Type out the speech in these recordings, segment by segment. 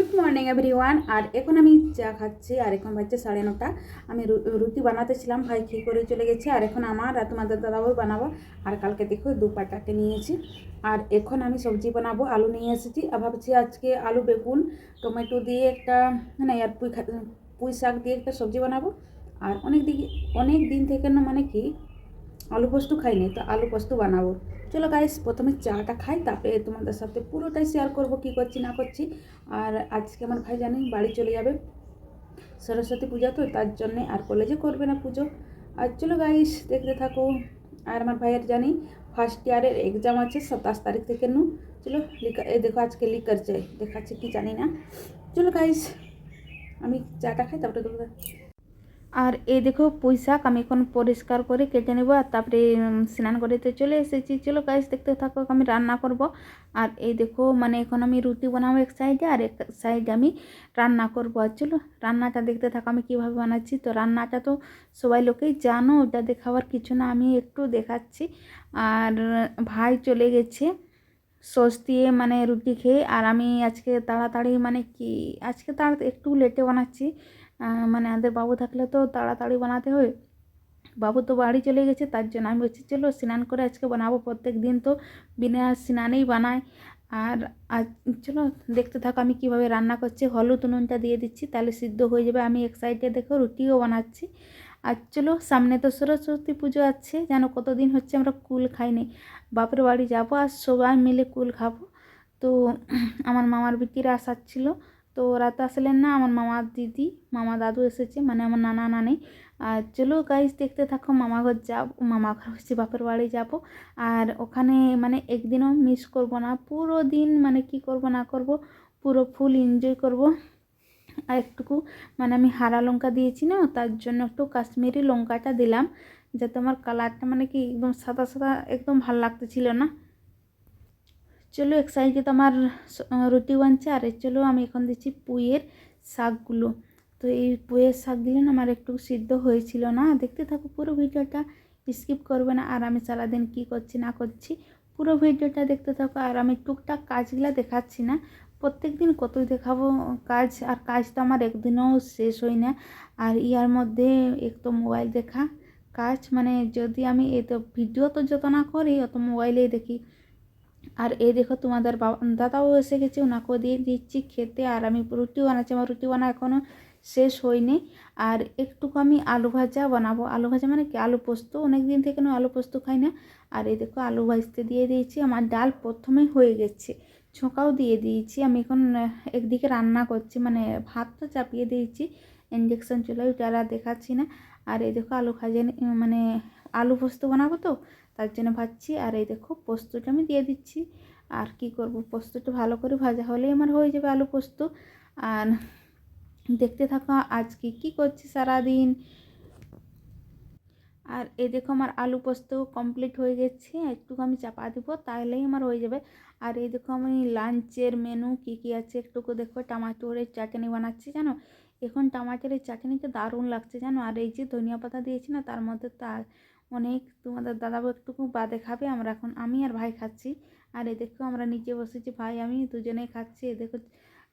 Good morning everyone. আর এখন আমি চা খাচ্ছি আর এখন বাজছে 9:30। আমি রুটি বানাতেছিলাম, ভাই খেয়ে করে চলে গেছে। আর এখন আমার আর তোমাদের দাদাও বানাবো। আর কালকে দেখো দুপাটাকে নিয়েছি। আর এখন আমি সবজি বানাবো, আলু নিয়ে এসেছি। আর ভাবছি আজকে আলু বেগুন টমেটো দিয়ে একটা মানে আর পুঁই শাক দিয়ে একটা সবজি বানাবো। আর অনেক দিন থেকে না মানে কি আলু পোস্ত খাইনি, তো আলু পোস্ত বানাবো। চলো গাইস, প্রথমে চাটা খাই, তারপরে তোমাদের সাথে পুরোটাই শেয়ার করব কী করছি না করছি। আর আজকে আমার ভাই জানি বাড়ি চলে যাবে, সরস্বতী পূজা তো তার জন্যে, আর কলেজে করবে না পুজো। আর চলো গাইস দেখতে থাকো। আর আমার ভাইয়ের জানি ফার্স্ট ইয়ারের এক্সাম আছে 27 তারিখ থেকে নু। চলো দেখো আজকে লিকার চাই দেখাচ্ছে কি জানি না। চলো গাইস আমি চাটা খাই, তারপরে তোমরা। আর এই দেখো পুঁইশাক আমি এখন পরিষ্কার করে কেটে নেবো, আর তারপরে স্নান করতে চলে এসেছি। চলো গাইস দেখতে থাকো আমি রান্না করব। আর এই দেখো মানে এখন আমি রুটি বানাবো এক সাইডে, আর এক সাইডে আমি রান্না করব। আর চলো রান্নাটা দেখতে থাকো আমি কীভাবে বানাচ্ছি। তো রান্নাটা তো সবাই লোকেই জানো, ওটা দেখাবার কিছু না, আমি একটু দেখাচ্ছি। আর ভাই চলে গেছে সস দিয়ে মানে রুটি খেয়ে। আর আমি আজকে তাড়াতাড়ি মানে কি আজকে একটু লেটে বানাচ্ছি। মানে আমাদের বাবু থাকলে তো তাড়াতাড়ি বানাতে হয়, বাবু তো বাড়ি চলে গেছে, তার জন্য আমি বলছি চলো স্নান করে আজকে বানাবো। প্রত্যেক দিন তো বিনা স্নানেই বানাই। আর আজ চলো দেখতে থাকো আমি কিভাবে রান্না করছি। হলুদ নুনটা দিয়ে দিচ্ছি, তাহলে সিদ্ধ হয়ে যাবে। আমি এক সাইডে দেখো রুটিও বানাচ্ছি। আর চলো সামনে তো সরস্বতী পুজো আছে, যেন কতদিন হচ্ছে আমরা কুল খাইনি। বাপের বাড়ি যাবো আর সবাই মিলে কুল খাবো। তো আমার মামার বিটিরা আসার ছিল, তো ওরা তো আসলেন না। আমার মামার দিদি মামা দাদু এসেছে, মানে আমার নানা নানি। আর চলো গাইজ দেখতে থাকো। মামা ঘর যাবো, মামা ঘর হচ্ছে বাপের বাড়ি যাব। আর ওখানে মানে একদিনও মিস করব না, পুরো দিন মানে কি করব না করব পুরো ফুল এনজয় করব। আর একটুকু মানে আমি হারা লঙ্কা দিয়েছি না, তার জন্য একটু কাশ্মীরি লঙ্কাটা দিলাম, যাতে আমার কালারটা মানে কি একদম সাদা সাদা একদম ভালো লাগতেছিল না। চলো এক সাইডে তো আমার রুটি বানছে। আর চলো আমি এখন দিচ্ছি পুঁইয়ের শাকগুলো। তো এই পুঁইয়ের শাকগুলো না আমার একটু সিদ্ধ হয়েছিল না। দেখতে থাকো পুরো ভিডিওটা, স্কিপ করবে না। আর আমি সারাদিন কী করছি না করছি পুরো ভিডিওটা দেখতে থাকো। আর আমি টুকটাক কাজগুলো দেখাচ্ছি না, প্রত্যেক দিন কতই দেখাবো কাজ। আর কাজ তো আমার একদিনও শেষ হয় না। আর ইয়ার মধ্যে এক তো মোবাইল দেখা কাজ, মানে যদি আমি এই তো ভিডিও তো যত না করি অত মোবাইলেই দেখি। আর এই দেখো তোমাদের দাদাও এসে গেছে, ওনাকেও দিয়ে দিচ্ছি খেতে। আর আমি রুটি বানাচ্ছি, আমার রুটি বানা এখনও শেষ হয়নি। আর একটুকু আমি আলু ভাজা বানাবো। আলু ভাজা মানে কি আলু পোস্ত, অনেক দিন থেকে না আলু পোস্ত খাই না। আর এই দেখো আলু ভাজতে দিয়ে দিয়েছি। আমার ডাল প্রথমে হয়ে গেছে, ছোঁকাও দিয়ে দিয়েছি। আমি এখন একদিকে রান্না করছি, মানে ভাতটা চাপিয়ে দিয়েছি ইন্ডাকশান চুলায়, ওটা আর দেখাচ্ছি না। আর এই দেখো আলু ভাজা মানে আলু পোস্ত বানাবো তো তার জন্য ভাজছি। আর এই দেখো পোস্তটা আমি দিয়ে দিচ্ছি। আর কি করব, পোস্তটা ভালো করে ভাজা হলেই আমার হয়ে যাবে আলু পোস্ত। আর দেখতে থাকো আজকে কি করছি সারাদিন। আর এই দেখো আমার আলু পোস্ত কমপ্লিট হয়ে গেছে, একটু আমি চাপা দেবো তাহলেই আমার হয়ে যাবে। আর এই দেখো আমি লাঞ্চের মেনু কি কি আছে একটুকু দেখো। টমাটোরের চাটনি বানাচ্ছি জানো, এখন টমাটোরের চাটনিটা দারুণ লাগছে জানো। আর এই যে ধনিয়া পাতা দিয়েছি না, তার মধ্যে তার অনেক তোমাদের দাদাবাবু একটুকু বাদে খাবে, আমরা এখন আমি আর ভাই খাচ্ছি। আর এই দেখো আমরা নিচে বসেছি, ভাই আমি দুজনেই খাচ্ছি। এই দেখো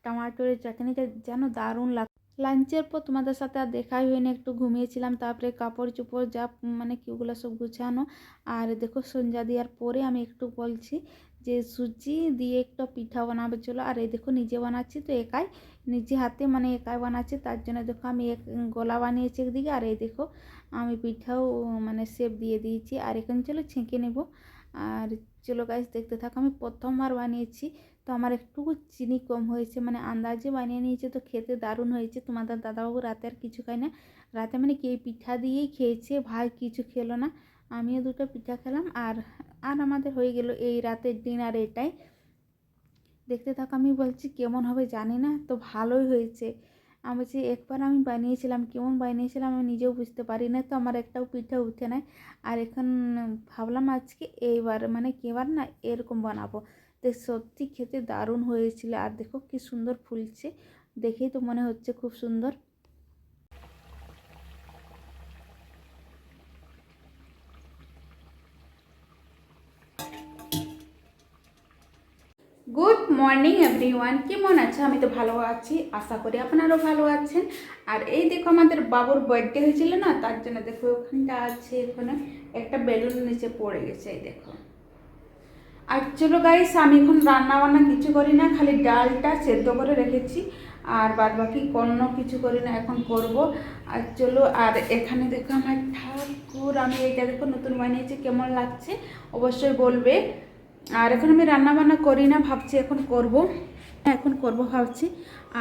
টমাটোরের চাটনিটা যেন দারুণ লাগ। লাঞ্চের পর তোমাদের সাথে আর দেখাই হয়নি, একটু ঘুমিয়েছিলাম। তারপরে কাপড় চোপড় যা মানে কি ওগুলো সব গুছানো। আর দেখো সন্ধ্যা দেওয়ার পরে আমি একটু বলছি যে সুজি দিয়ে একটু পিঠা বানাবে চলো। আর এই দেখো নিজে বানাচ্ছি তো একাই, নিজে হাতে মানে একাই বানাচ্ছি, তার জন্য দেখো আমি এক গোলা বানিয়েছি একদিকে। আর এই দেখো আমি পিঠাও মানে শেপ দিয়ে দিয়েছি। আর এখন চলো ছেঁকে নেব। আর চলো গাইস দেখতে থাকো। আমি প্রথমবার বানিয়েছি, তো আমার একটুকু চিনি কম হয়েছে, মানে আন্দাজে বানিয়ে নিয়েছে, তো খেতে দারুণ হয়েছে। তোমাদের দাদাবাবু রাতে আর কিছু খায় না, রাতে মানে কি এই পিঠা দিয়েই খেয়েছে, ভাই কিছু খেলো না, আমিও দুটো পিঠা খেলাম। আর আর আমাদের হয়ে গেল এই রাতের ডিনার এটাই। দেখতে থাকো আমি বলছি কেমন হবে জানি না, তো ভালোই হয়েছে। আমি বলছি একবার আমি বানিয়েছিলাম, কেমন বানিয়েছিলাম আমি নিজেও বুঝতে পারি না, তো আমার একটাও পিঠা উঠে নাই। আর এখন ভাবলাম আজকে এইবার মানে কেবার না এরকম বানাবো। তো সত্যি খেতে দারুণ হয়েছিল। আর দেখো কি সুন্দর ফুলছে, দেখেই তো মনে হচ্ছে খুব সুন্দর। গুড মর্নিং এভরিওয়ান, কেমন আছে? আমি তো ভালো আছি, আশা করি আপনারাও ভালো আছেন। আর এই দেখো আমাদের বাবুর বার্থডে হয়েছিল না, তার জন্য দেখো ওখানটা আছে, এখানে একটা বেলুন নিচে পড়ে গেছে, এই দেখো। আর চলো গাইস, আমি এখন রান্না বান্না কিছু করি না, খালি ডালটা সেদ্ধ করে রেখেছি আর বাদ বাকি কোনো কিছু করি না, এখন করব। আর চলো, আর এখানে দেখো আমার ঠাকুর, আমি এইটা দেখো নতুন বানিয়েছি, কেমন লাগছে অবশ্যই বলবে। আর এখন আমি রান্না বান্না করি না, ভাবছি এখন করব ভাবছি।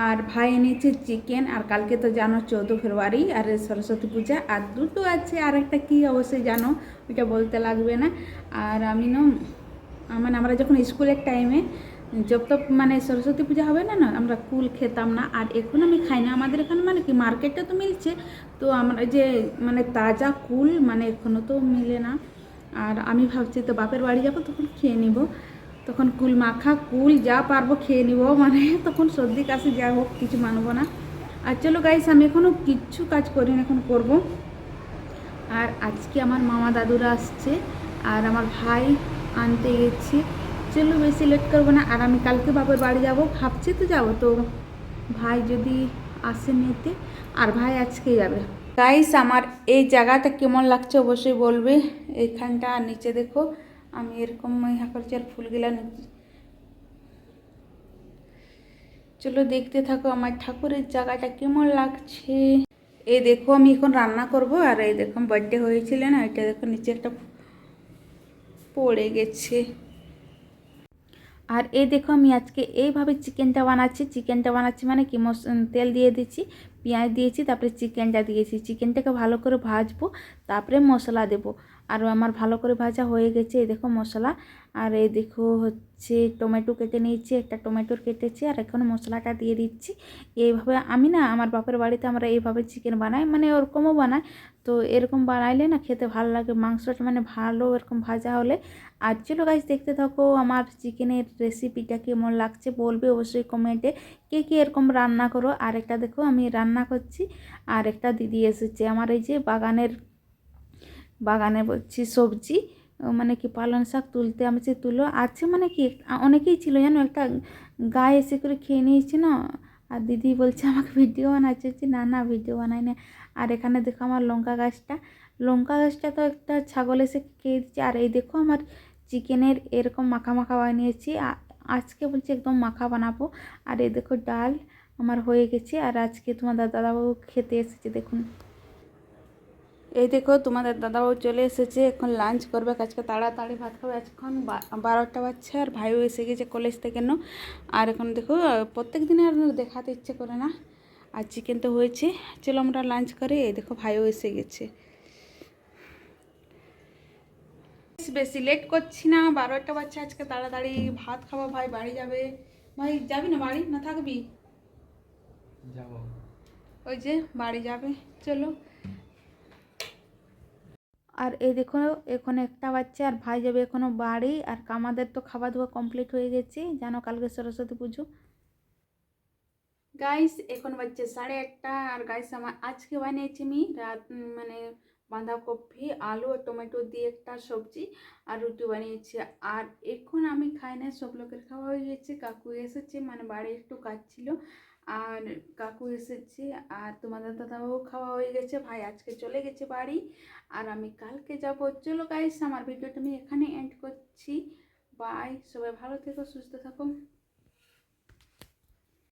আর ভাই এনেছে চিকেন, আর কালকে তো জানো 14 ফেব্রুয়ারি আর সরস্বতী পূজা, আর দুটো আছে, আর একটা কি অবশ্যই জানো, ওইটা বলতে লাগবে না। আর আমি না মানে আমরা যখন স্কুলের টাইমে যত মানে সরস্বতী পূজা হবে না, আমরা কুল খেতাম না, আর এখন আমি খাই না। আমাদের এখানে মানে কি মার্কেটটা তো মিলছে, তো আমরা যে মানে তাজা কুল মানে এখনও তো মিলে না। আর আমি ভাবছি তো বাপের বাড়ি যাবো, তখন খেয়ে নিব, তখন কুল মাখা কুল যা পারবো খেয়ে নিব, মানে তখন সর্দি কাশি যা হোক কিছু মানবো না। আর চলো গাইস, আমি এখনও কিচ্ছু কাজ করি না, এখন করব। আর আজকে আমার মামা দাদুরা আসছে, আর আমার ভাই আনতে গেছি। চলো বেশি লেট করবো না, আর আমি কালকে বাপের বাড়ি যাব, ভাবছি তো যাবো, তো ভাই যদি আসে নিতে, আর ভাই আজকে যাবে। গাইস, আমার এই জায়গাটা কেমন লাগছে অবশ্যই বলবে। এইখানটা নিচে দেখো আমি এরকম ইহা করছি, আর ফুলগুলা নিচে। চলো দেখতে থাকো আমার ঠাকুরের জায়গাটা কেমন লাগছে। এই দেখো আমি এখন রান্না করব, আর এই দেখো বার্থডে হয়েছিল না, এটা দেখো নিচে একটা পড়ে গেছে। আর এই দেখো আমি আজকে এইভাবে চিকেনটা বানাচ্ছি মানে কি তেল দিয়ে দিচ্ছি, পেঁয়াজ দিয়েছি, তারপরে চিকেনটা দিয়েছি, চিকেনটাকে ভালো করে ভাজবো, তারপরে মশলা দেবো। আর আমার ভালো করে ভাজা হয়ে গেছে, এই দেখো মশলা। আর এই দেখো হচ্ছে টমেটো কেটে নিয়েছি, একটা টমেটোর কেটেছি, আর এখন মশলাটা দিয়ে দিচ্ছি। এইভাবে আমি না আমার বাপের বাড়িতে আমরা এইভাবে চিকেন বানাই, মানে ওরকমও বানাই, তো এরকম বানাইলে না খেতে ভালো লাগে, মাংসটা মানে ভালো এরকম ভাজা হলে। আর চলো গাইস, দেখতে থাকো আমার চিকেনের রেসিপিটা কেমন লাগছে বলবে অবশ্যই কমেন্টে, কে কে এরকম রান্না করো। আর একটা দেখো আমি রান্না করছি, আর একটা দিদি এসেছে আমার এই যে বাগানে বলছি সবজি, মানে কি পালং শাক তুলতে, আমি সে তুলো আছে, মানে কি অনেকেই ছিল জানো, একটা গায়ে এসে করে খেয়ে নিয়েছি না। আর দিদি বলছে আমাকে ভিডিও বানাচ্ছে, না না ভিডিও বানাই না। আর এখানে দেখো আমার লঙ্কা গাছটা তো একটা ছাগল এসে খেয়ে দিচ্ছে। আর এই দেখো আমার চিকেনের এরকম মাখা মাখা বানিয়েছি, আজকে বলছি একদম মাখা বানাবো। আর এই দেখো ডাল আমার হয়ে গেছে, আর আজকে তোমাদের দাদাবাবু খেতে এসেছে, দেখুন এই দেখো তোমাদের দাদাবাবু চলে এসেছে, এখন লাঞ্চ করবে, আজকে তাড়াতাড়ি ভাত খাবে, এখন 12টা বাজছে, আর ভাইও এসে গেছে কলেজ থেকে না। আর এখন দেখো প্রত্যেক দিনে আর দেখাতে ইচ্ছে করে না, আর চিকেন তো হয়েছে, চলো আমরা লাঞ্চ করি। এই দেখো ভাইও এসে গেছে, বেশি লেট করছি না, 12টা বাজছে, আজকে তাড়াতাড়ি ভাত খাবো, ভাই বাড়ি যাবে। ভাই যাবি না বাড়ি, না থাকবি? যাবো, ওই যে বাড়ি যাবে, চলো। আর এই দেখো এখন 1টা বাজছে, আর ভাই যাবে এখনো বাড়ি, আর আমাদের তো খাওয়া দাওয়া কমপ্লিট হয়ে গেছে, জানো কালকে সরস্বতী পুজো। গাইস এখন বাজছে 8:30, আর গাইস আমার আজকে বানিয়েছি আমি মানে বাঁধাকপি আলু আর টমেটো দিয়ে একটা সবজি, আর রুটি বানিয়েছি। আর এখন আমি খাই না, সব লোকের খাওয়া হয়ে গেছে, কাকু এসেছে, মানে বাড়ি একটু কাজ ছিল, আর কাকু এসেছে, আর তোমাদের দাদাও খাওয়া হয়ে গেছে, ভাই আজকে চলে গেছে বাড়ি, আর আমি কালকে যাব। চলো গাইস, আমার ভিডিওটা আমি এখানে এন্ড করছি, বাই, সবাই ভালো থেকো, সুস্থ থাকো।